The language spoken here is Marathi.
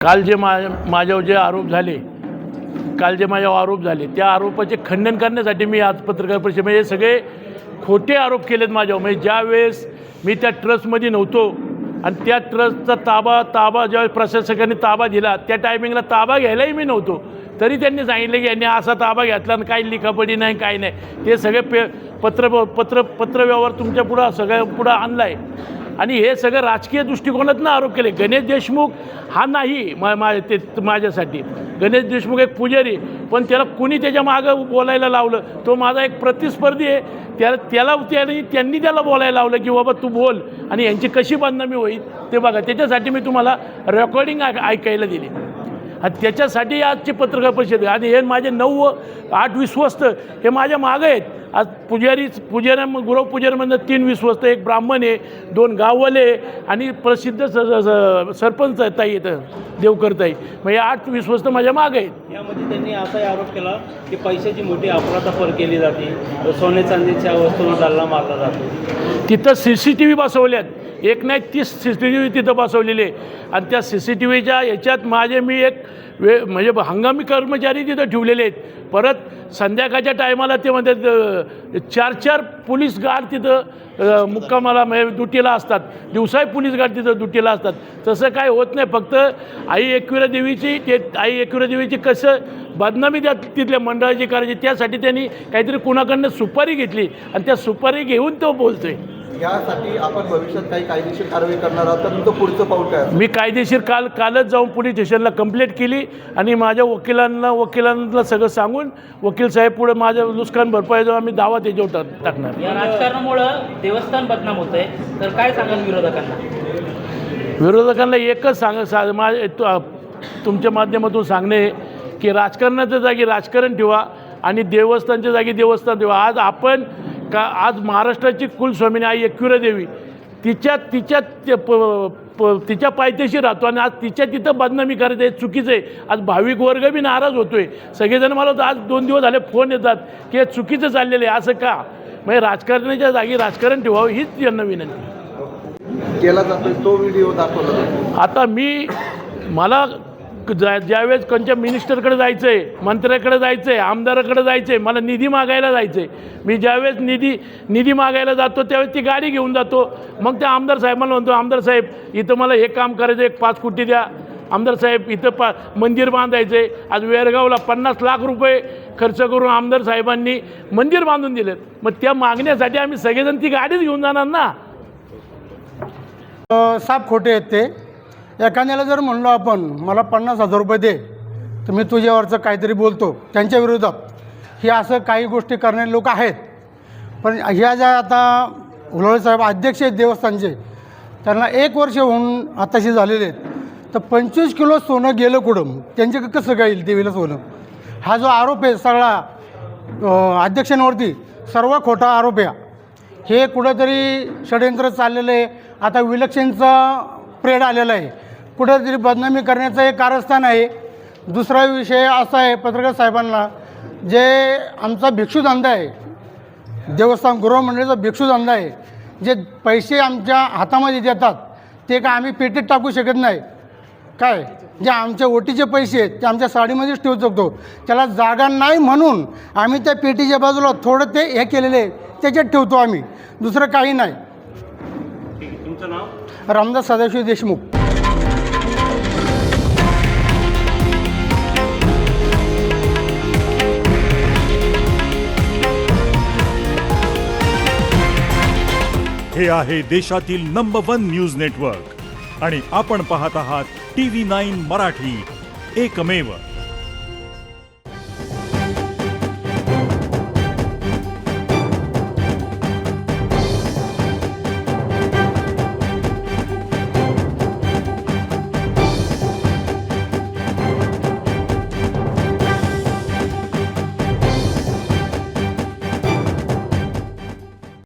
काल जे माझ्यावर जे आरोप झाले त्या आरोपाचे खंडन करण्यासाठी मी आज पत्रकार परिषदेमध्ये हे सगळे खोटे आरोप केलेत माझ्यावर. म्हणजे ज्यावेळेस मी त्या ट्रस्टमध्ये नव्हतो आणि त्या ट्रस्टचा ताबा ज्यावेळेस प्रशासकांनी ताबा दिला त्या टायमिंगला ताबा घ्यायलाही मी नव्हतो, तरी त्यांनी सांगितलं की यांनी असा ताबा घेतला आणि काही लिखापडी नाही, काही नाही. ते सगळे पत्रव्यवहार तुमच्या पुढं सगळ्या पुढं आणला आहे आणि हे सगळं राजकीय दृष्टिकोनातून आरोप केले. गणेश देशमुख हा नाही माझ्यासाठी. गणेश देशमुख एक पुजारी, पण त्याला कुणी त्याच्या मागं बोलायला लावलं. तो माझा एक प्रतिस्पर्धी आहे. त्यांनी त्याला बोलायला लावलं की बाबा तू बोल आणि यांची कशी बदनामी होईल ते बघा. त्याच्यासाठी मी तुम्हाला रेकॉर्डिंग ऐकायला दिली आणि त्याच्यासाठी आजची पत्रकार परिषद. आणि हे माझे 9 व 8 विश्वस्त हे माझ्या मागं आहेत. आज गुरव पुजारीमधनं 3 विश्वस्त, एक ब्राह्मण आहे, 2 गाववाले आणि प्रसिद्ध सरपंच ताई येतं देवकरताई. मग हे 8 विश्वस्त माझ्या मागं आहेत. यामध्ये त्यांनी असाही आरोप केला की पैशाची मोठी अफरातफर केली जाते, सोने चांदीच्या वस्तूंना डल्ला मारला जातो. तिथं CCTV बसवल्यात, एक नाही 30 CCTV तिथं बसवलेले आणि त्या CCTVच्या याच्यात मी एक म्हणजे हंगामी कर्मचारी तिथं ठेवलेले आहेत. परत संध्याकाळच्या टायमाला ते म्हणतात 4 पोलीस गार्ड तिथं मुक्कामाला म्हणजे ड्युटीला असतात, दिवसाही पोलीस गार्ड तिथं ड्युटीला असतात. तसं काय होत नाही. फक्त आई एकविरा देवीची कसं बदनामी तिथल्या मंडळाची करायची त्यासाठी त्यांनी काहीतरी कुणाकडनं सुपारी घेतली आणि त्या सुपारी घेऊन तो बोलतोय. यासाठी आपण भविष्यात काही कायदेशीर कारवाई करणार आहोत, तर तुमचं पुढचं पाऊल काय? मी कायदेशीर कालच जाऊन पोलीस स्टेशनला कंप्लेंट केली आणि माझ्या वकिलांना सगळं सांगून वकील साहेब पुढे माझं नुकसान भरपाई जाऊन आम्ही दावा त्याच्यावर टाकणार. या राजकारणामुळं देवस्थान बदनाम होत आहे, तर काय सांगाल विरोधकांना एकच तुमच्या माध्यमातून सांगणे की राजकारणाच्या जागी राजकारण ठेवा आणि देवस्थानच्या जागी देवस्थान ठेवा. आज महाराष्ट्राची कुलस्वामिनी आई एकविरा देवी तिच्या पायथ्याशी राहतो आणि आज तिथं बदनामी करायचं हे चुकीचं आहे. आज भाविक वर्ग बी नाराज होतोय. सगळेजण मला आज 2 दिवस झाले फोन येतात की हे चुकीचं चाललेलं आहे. असं का? म्हणजे राजकारणाच्या जागी राजकारण ठेवावं हीच यांना विनंती केला जातोय. तो व्हिडिओ दाखवला. आता मला ज्यावेळेस कोणत्या मिनिस्टरकडे जायचं आहे, मंत्र्याकडे जायचं आहे, आमदाराकडे जायचं आहे, मला निधी मागायला जायचं आहे. मी ज्यावेळेस निधी मागायला जातो त्यावेळेस ती गाडी घेऊन जातो. मग त्या आमदार साहेबांना म्हणतो, आमदार साहेब इथं मला हे काम करायचं, एक 5 कोटी द्या. आमदार साहेब इथं मंदिर बांधायचं आहे. आज वेरगावला 50 लाख रुपये खर्च करून आमदार साहेबांनी मंदिर बांधून दिलेत. मग त्या मागण्यासाठी आम्ही सगळेजण ती गाडीच घेऊन जाणार ना. साप खोटे आहेत ते. एखाद्याला जर म्हणलो आपण मला 50,000 रुपये दे, तर मी तुझ्यावरचं काहीतरी बोलतो त्यांच्या विरोधात, हे असं काही गोष्टी करणारे लोक आहेत. पण ह्या ज्या आता उलवळे साहेब अध्यक्ष आहेत देवस्थानचे, त्यांना 1 वर्ष होऊन आताशी झालेले आहेत, तर 25 किलो सोनं गेलं कुठं? त्यांचे कसं काय येईल देवीला सोनं? हा जो आरोप आहे सगळा अध्यक्षांवरती सर्व खोटा आरोप आहे. हे कुठंतरी षडयंत्र चाललेलं आहे. आता विलक्षणचा प्रेड आलेला आहे. कुठंतरी बदनामी करण्याचं एक कारस्थान आहे. दुसरा विषय असा आहे पत्रकार साहेबांना, जे आमचा भिक्षुधंदा आहे, देवस्थान गृहमंडळाचा भिक्षुधंदा आहे, जे पैसे आमच्या हातामध्ये देतात ते काय आम्ही पेटीत टाकू शकत नाही. काय जे आमच्या ओटीचे पैसे आहेत ते आमच्या साडीमध्येच ठेवू शकतो. त्याला जागा नाही म्हणून आम्ही त्या पेटीच्या बाजूला थोडं ते हे केलेले त्याच्यात ठेवतो आम्ही, दुसरं काही नाही. तुमचं नाव? रामदास सदाशिव देशमुख. हे आहे देशातील नंबर 1 न्यूज नेटवर्क आणि आपण पाहत आहात TV9 मराठी, एकमेव.